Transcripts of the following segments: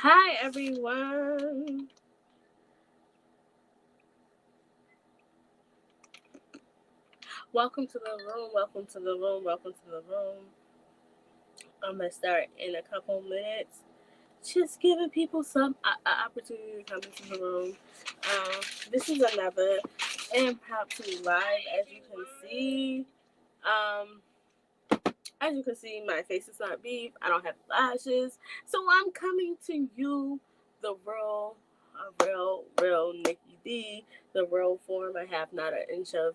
Hi, everyone. Welcome to the room. Welcome to the room. Welcome to the room. I'm going to start in a couple minutes. Just giving people some opportunity to come into the room. This is another impromptu live, as you can see. Um, as you can see, my face is not beef. I don't have lashes. So I'm coming to you, the real Nicki D, the real form. I have not an inch of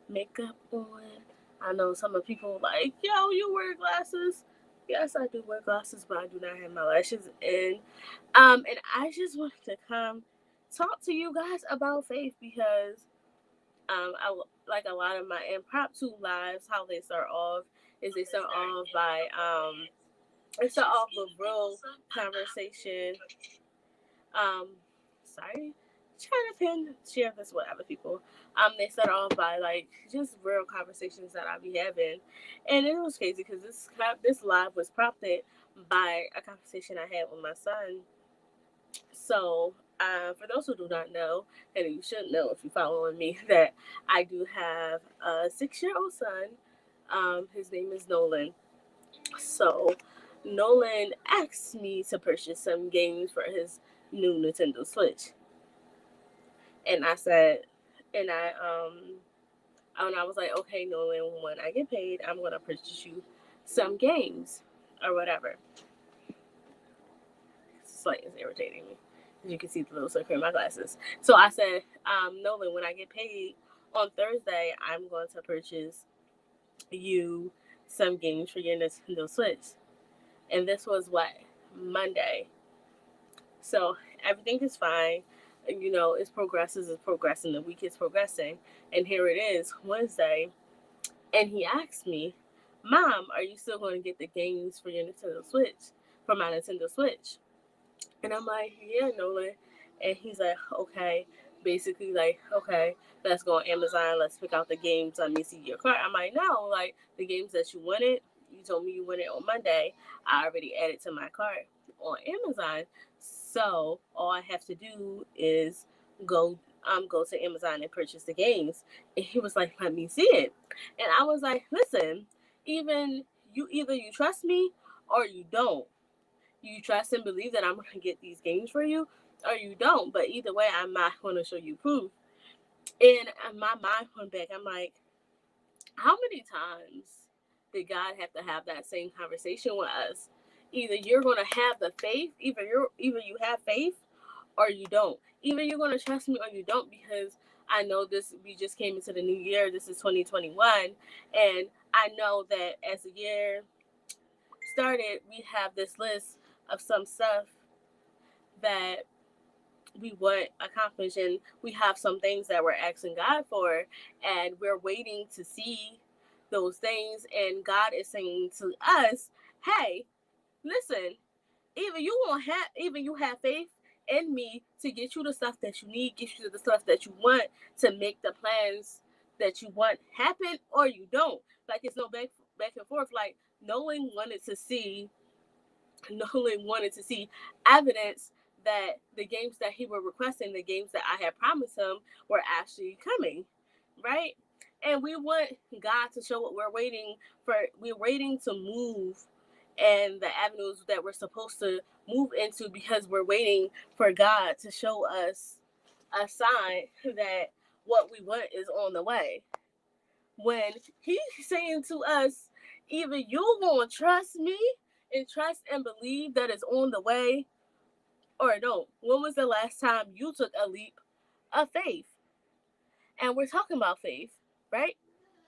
makeup on. I know some of people like, yo, you wear glasses. Yes, I do wear glasses, but I do not have my lashes in. And I just wanted to come talk to you guys about faith because I like a lot of my impromptu lives. How they start off is they start off by they start off with real conversation. Um, sorry, trying to share this with other people. They start off by like just real conversations that I be having, and it was crazy because this live was prompted by a conversation I had with my son. So, for those who do not know, and you should know if you're following me, that I do have a 6-year-old son. His name is Nolan. So, Nolan asked me to purchase some games for his new Nintendo Switch, and I said, and I was like, okay, Nolan, when I get paid, I'm gonna purchase you some games or whatever. It's like it's irritating me. As you can see the little circle in my glasses. So I said, Nolan, when I get paid on Thursday, I'm going to purchase you some games for your Nintendo Switch. And this was what? Monday. So everything is fine. You know, it's progressing. The week is progressing. And here it is, Wednesday. And he asked me, Mom, are you still going to get the games for your Nintendo Switch? For my Nintendo Switch? And I'm like, yeah, Nolan. And he's like, okay. Basically, like, okay, let's go on Amazon. Let's pick out the games. Let me see your cart. I'm like, no, like, the games that you wanted, you told me you wanted on Monday. I already added to my cart on Amazon. So all I have to do is go to Amazon and purchase the games. And he was like, let me see it. And I was like, listen, either you trust me or you don't. You trust and believe that I'm going to get these games for you, or you don't. But either way, I'm not going to show you proof. And my mind went back. I'm like, how many times did God have to have that same conversation with us? Either you're going to have the faith, either you have faith, or you don't. Either you're going to trust me or you don't, because I know this. We just came into the new year. This is 2021, and I know that as the year started, we have this list of some stuff that we want accomplished, and we have some things that we're asking God for, and we're waiting to see those things. And God is saying to us, hey, listen, even you have faith in me to get you the stuff that you need, get you the stuff that you want, to make the plans that you want happen, or you don't. Like, it's no back and forth. Like, Nolan wanted to see evidence that the games that he was requesting, the games that I had promised him, were actually coming, right? And we want God to show what we're waiting for. We're waiting to move and the avenues that we're supposed to move into, because we're waiting for God to show us a sign that what we want is on the way. When he's saying to us, either you gonna trust me and trust and believe that it's on the way, or don't. When was the last time you took a leap of faith? And we're talking about faith, right?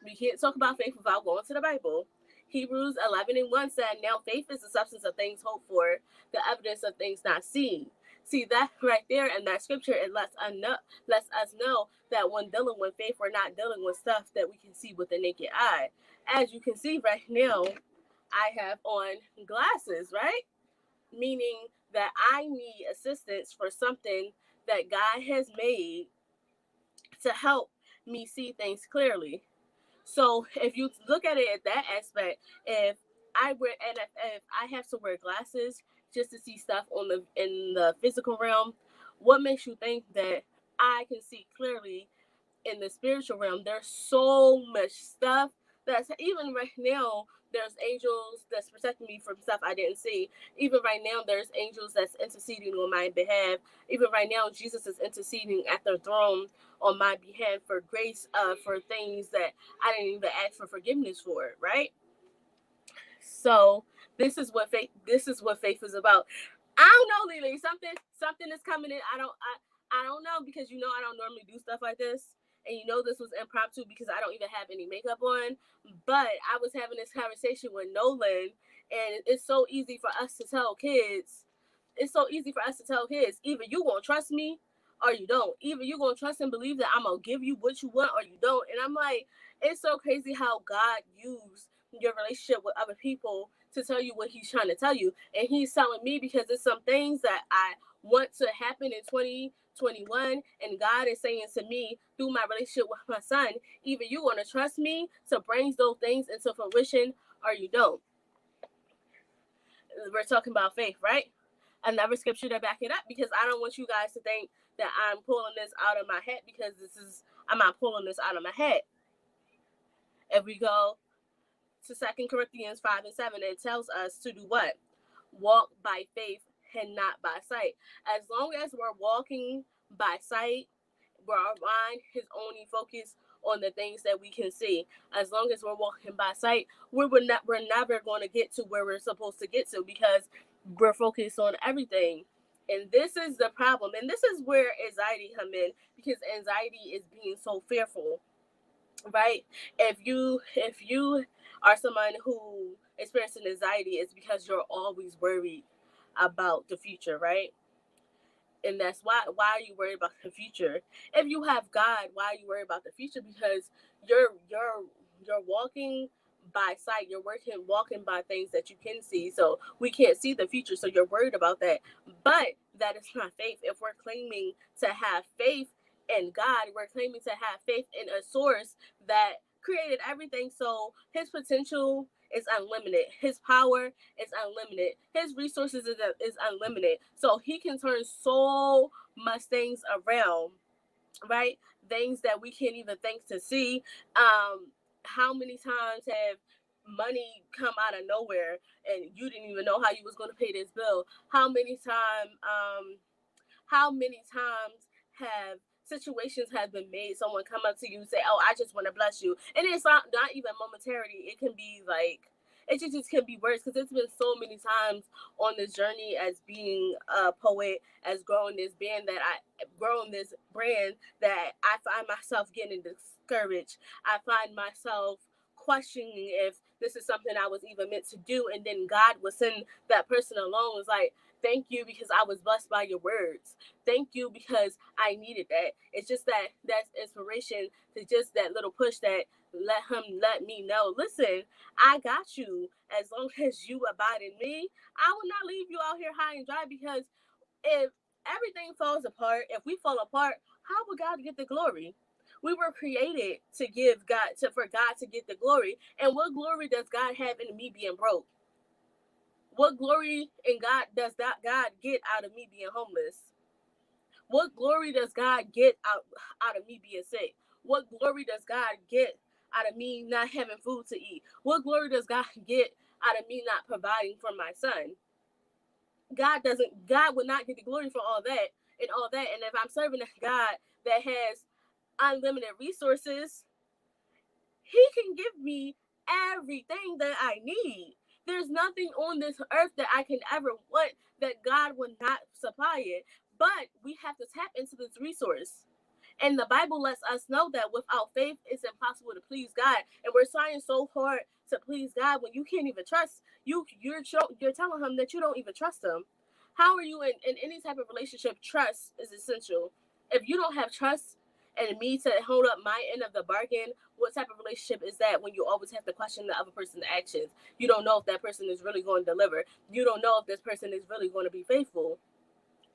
We can't talk about faith without going to the Bible. Hebrews 11:1 said, now faith is the substance of things hoped for, the evidence of things not seen. See, that right there in that scripture, it lets us know that when dealing with faith, we're not dealing with stuff that we can see with the naked eye. As you can see right now, I have on glasses, right? Meaning that I need assistance for something that God has made to help me see things clearly. So if you look at it at that aspect, if I wear and if I have to wear glasses just to see stuff in the physical realm? What makes you think that I can see clearly in the spiritual realm? There's so much stuff that's even right now. There's angels that's protecting me from stuff I didn't see. Even right now, there's angels that's interceding on my behalf. Even right now, Jesus is interceding at the throne on my behalf for grace, for things that I didn't even ask for forgiveness for. Right? So this is what faith. This is what faith is about. I don't know, Lily. Something is coming in. I don't know, because I don't normally do stuff like this, and this was impromptu because I don't even have any makeup on. But I was having this conversation with Nolan, and it's so easy for us to tell kids. It's so easy for us to tell kids, either you gonna trust me or you don't. Either you gonna trust and believe that I'm gonna give you what you want or you don't. And I'm like, it's so crazy how God used your relationship with other people to tell you what he's trying to tell you. And he's telling me because it's some things that I want to happen in 2021. And God is saying to me through my relationship with my son, either you're going to trust me to bring those things into fruition or you don't. We're talking about faith, right? Another scripture to back it up, because I don't want you guys to think that I'm pulling this out of my head, because I'm not pulling this out of my head. If we go to 2 Corinthians 5 and 7, it tells us to do what? Walk by faith and not by sight. As long as we're walking by sight, where our mind is only focused on the things that we can see. As long as we're walking by sight, we're never going to get to where we're supposed to get to, because we're focused on everything. And this is the problem. And this is where anxiety come in, because anxiety is being so fearful, right? If you are someone who experiencing anxiety, it's because you're always worried about the future, right? And that's why are you worried about the future? If you have God, why are you worried about the future? Because you're walking by sight. You're walking by things that you can see. So we can't see the future, so you're worried about that. But that is not faith. If we're claiming to have faith in God, we're claiming to have faith in a source that created everything. So his potential is unlimited. His power is unlimited. His resources is unlimited. So he can turn so much things around, right? Things that we can't even think to see. How many times have money come out of nowhere and you didn't even know how you was going to pay this bill? How many times have situations have been made, someone come up to you and say, oh, I just want to bless you, and it's not even momentarily. It can be like, it just can be worse, because it's been so many times on this journey as being a poet, as growing this brand that I find myself getting discouraged. I find myself questioning if this is something I was even meant to do, and then God will send that person along. It's like, thank you, because I was blessed by your words. Thank you, because I needed that. It's just that's inspiration, to just that little push that let me know, listen, I got you. As long as you abide in me, I will not leave you out here high and dry, because if everything falls apart, if we fall apart, how will God get the glory? We were created for God to get the glory. And what glory does God have in me being broke? What glory in God does that God get out of me being homeless? What glory does God get out of me being sick? What glory does God get out of me not having food to eat? What glory does God get out of me not providing for my son? God would not get the glory for all that and all that. And if I'm serving a God that has unlimited resources, he can give me everything that I need. There's nothing on this earth that I can ever want that God would not supply it. But we have to tap into this resource. And the Bible lets us know that without faith, it's impossible to please God. And we're trying so hard to please God when you can't even trust. You're telling him that you don't even trust him. How are you in any type of relationship? Trust is essential. If you don't have trust and me to hold up my end of the bargain, what type of relationship is that, when you always have to question the other person's actions? You don't know if that person is really going to deliver. You don't know if this person is really going to be faithful.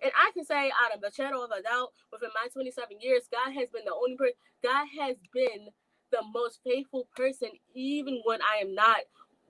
And I can say, out of a shadow of a doubt, within my 27 years, God has been the only person. God has been the most faithful person, even when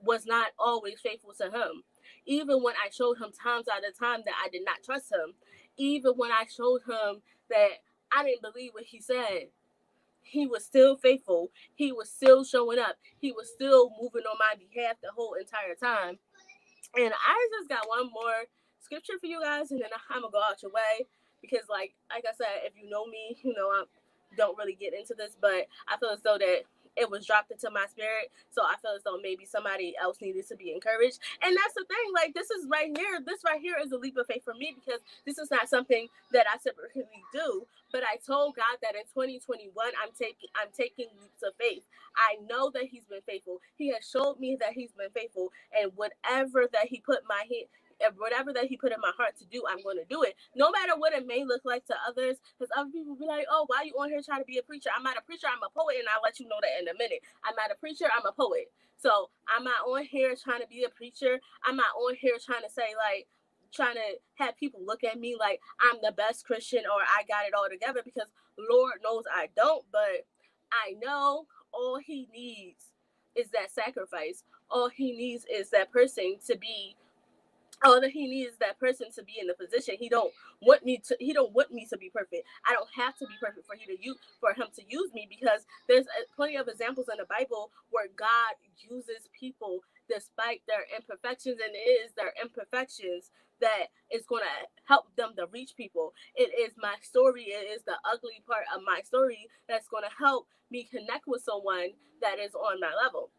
was not always faithful to him. even when I showed him times out of time that I did not trust him, even when I showed him that I didn't believe what he said, he was still faithful. He was still showing up. He was still moving on my behalf the whole entire time. And I just got one more scripture for you guys, and then I'm gonna go out your way because, like I said, if you know me, you know I don't really get into this, but I feel as though that it was dropped into my spirit, so I feel as though maybe somebody else needed to be encouraged. And that's the thing, like this right here is a leap of faith for me because this is not something that I typically do. But I told God that in 2021, I'm taking leaps of faith. I know that He's been faithful. He has showed me that He's been faithful, and whatever that He put in my heart to do, I'm going to do it, no matter what it may look like to others. Because other people be like, "Oh, why are you on here trying to be a preacher?" I'm not a preacher. I'm a poet, and I'll let you know that in a minute. I'm not a preacher. I'm a poet. So I'm not on here trying to be a preacher. I'm not on here trying to say trying to have people look at me like I'm the best Christian or I got it all together, because Lord knows I don't. But I know all He needs is that sacrifice. All He needs is that person to be all that He needs is that person to be in the position. He don't want me to be perfect. I don't have to be perfect for him to use me, because there's plenty of examples in the Bible where God uses people despite their imperfections, and it is their imperfections that is going to help them to reach people. It is my story, it is the ugly part of my story that's going to help me connect with someone that is on my level.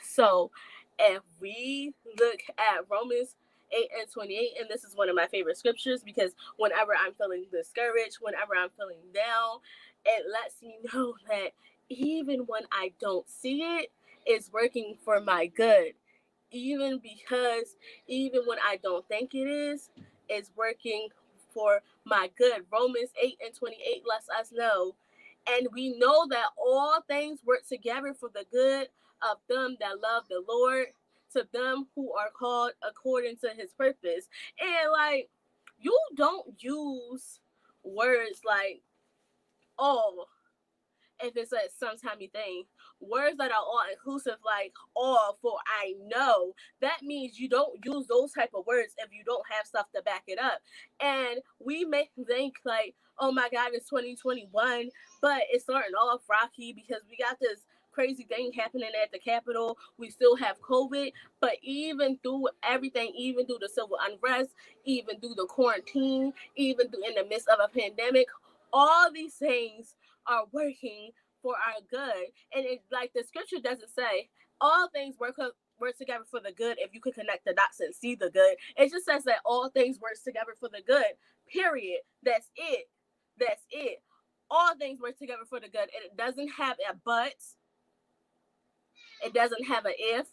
So if we look at Romans 8:28, and this is one of my favorite scriptures, because whenever I'm feeling discouraged, whenever I'm feeling down, it lets me know that even when I don't see it, it's working for my good. Even when I don't think it is, it's working for my good. Romans 8:28 lets us know, and we know that all things work together for the good of them that love the Lord, to them who are called according to His purpose. And you don't use words like all if it's a sometimey thing. Words that are all inclusive, like all, for I know, that means you don't use those type of words if you don't have stuff to back it up. And we may think like, oh my God, it's 2021, but it's starting off rocky because we got this crazy thing happening at the Capitol. We still have COVID, but even through everything, even through the civil unrest, even through the quarantine, even through in the midst of a pandemic, all these things are working for our good. And it, like the scripture doesn't say all things work together for the good if you can connect the dots and see the good. It just says that all things work together for the good. Period. That's it. That's it. All things work together for the good. And it doesn't have a but. It doesn't have an if.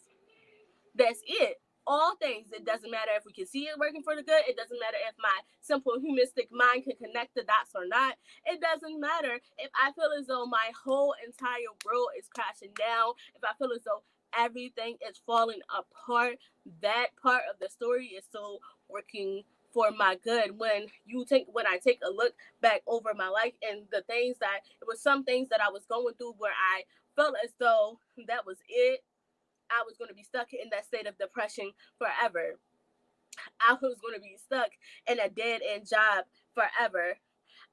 That's it. All things. It doesn't matter if we can see it working for the good. It doesn't matter if my simple humanistic mind can connect the dots or not. It doesn't matter if I feel as though my whole entire world is crashing down. If I feel as though everything is falling apart, that part of the story is still working for my good. When I take a look back over my life and the things that it was some things that I was going through where I felt as though that was it. I was going to be stuck in that state of depression forever. I was going to be stuck in a dead end job forever.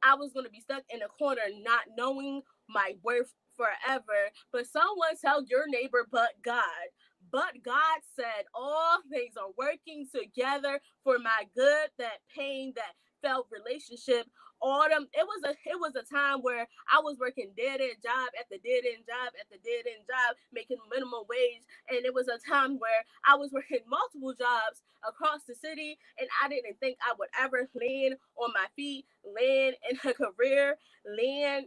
I was going to be stuck in a corner not knowing my worth forever. But someone tell your neighbor, but God. But God said all things are working together for my good. That pain, that failed relationship, autumn. It was a time where I was working dead end job at the dead end job at the dead end job, making minimum wage, and it was a time where I was working multiple jobs across the city, and I didn't think I would ever land on my feet, land in a career, land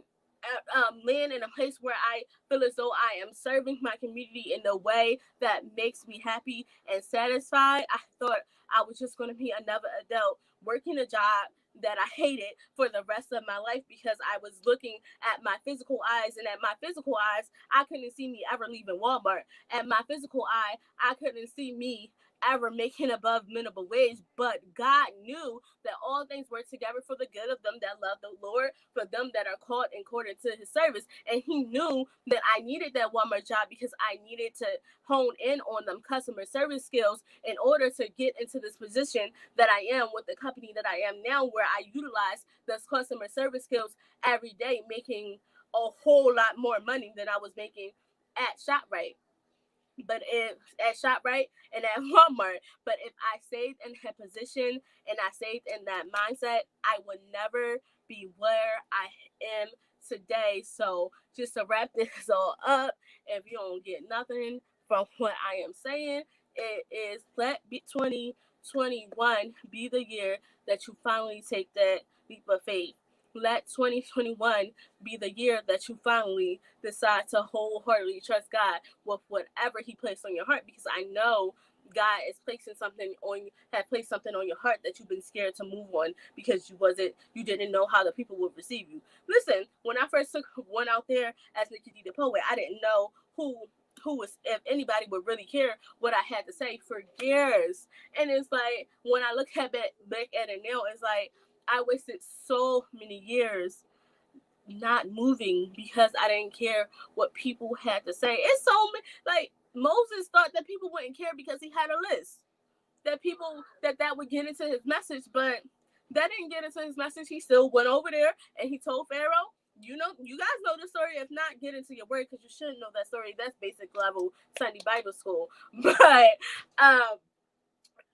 in a place where I feel as though I am serving my community in a way that makes me happy and satisfied. I thought I was just going to be another adult working a job that I hated for the rest of my life, because I was looking at my physical eyes, and at my physical eyes, I couldn't see me ever leaving Walmart. At my physical eye, I couldn't see me ever making above minimum wage, but God knew that all things work together for the good of them that love the Lord, for them that are called according to his service. And he knew that I needed that one more job because I needed to hone in on them customer service skills in order to get into this position that I am with the company that I am now, where I utilize those customer service skills every day, making a whole lot more money than I was making at ShopRite. But if at ShopRite and at Walmart, but if I stayed in that position and I stayed in that mindset, I would never be where I am today. So just to wrap this all up, if you don't get nothing from what I am saying, it is let 2021 be the year that you finally take that leap of faith. Let 2021 be the year that you finally decide to wholeheartedly trust God with whatever he placed on your heart, because I know God is placing something on, had placed something on your heart that you've been scared to move on because you didn't know how the people would receive you. Listen, when I first went out there as Nicki D the poet, I didn't know who was, if anybody would really care what I had to say for years. And it's like when I look at back at it now, it's like I wasted so many years not moving because I didn't care what people had to say. It's so like Moses thought that people wouldn't care because he had a list, that people that would get into his message, but that didn't get into his message. He still went over there and he told Pharaoh, you know, you guys know the story. If not, get into your word because you should know that story. That's basic level Sunday Bible school. But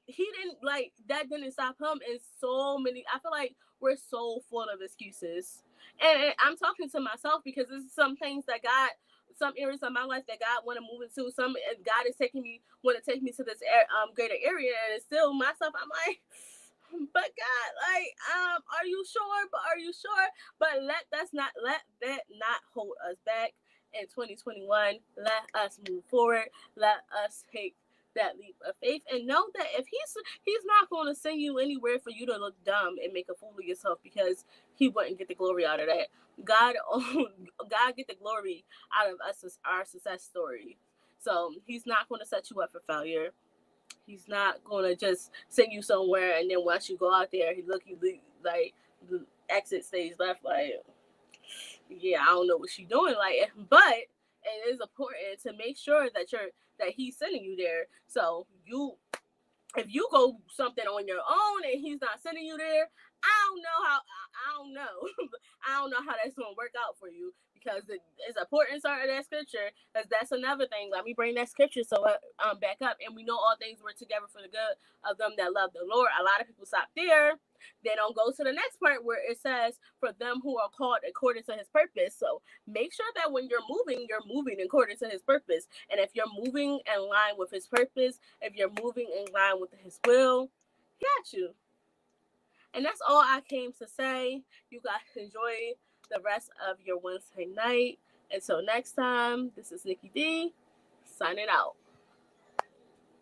he didn't, like, that didn't stop him. And so many, I feel like we're so full of excuses, and I'm talking to myself because this is some things that God, some areas of my life that God want to move into. Some God is taking me, want to take me to this greater area, and it's still myself. I'm like, but God, like, are you sure? But are you sure? But let that not hold us back in 2021. Let us move forward. Let us take that leap of faith and know that if he's not going to send you anywhere for you to look dumb and make a fool of yourself, because he wouldn't get the glory out of that. God God get the glory out of us, our success story. So he's not going to set you up for failure. He's not going to just send you somewhere and then once you go out there, he like the exit stage left, like, yeah, I don't know what she's doing, like, but it is important to make sure that he's sending you there. So if you go something on your own and he's not sending you there, I don't know. I don't know how that's going to work out for you, because it's important to start that scripture, because that's another thing. Let me bring that scripture so back up. And we know all things work together for the good of them that love the Lord. A lot of people stop there. They don't go to the next part where it says, for them who are called according to his purpose. So make sure that when you're moving according to his purpose. And if you're moving in line with his purpose, if you're moving in line with his will, he got you. And that's all I came to say. You guys enjoy the rest of your Wednesday night. Until next time, this is Nicki D, signing out.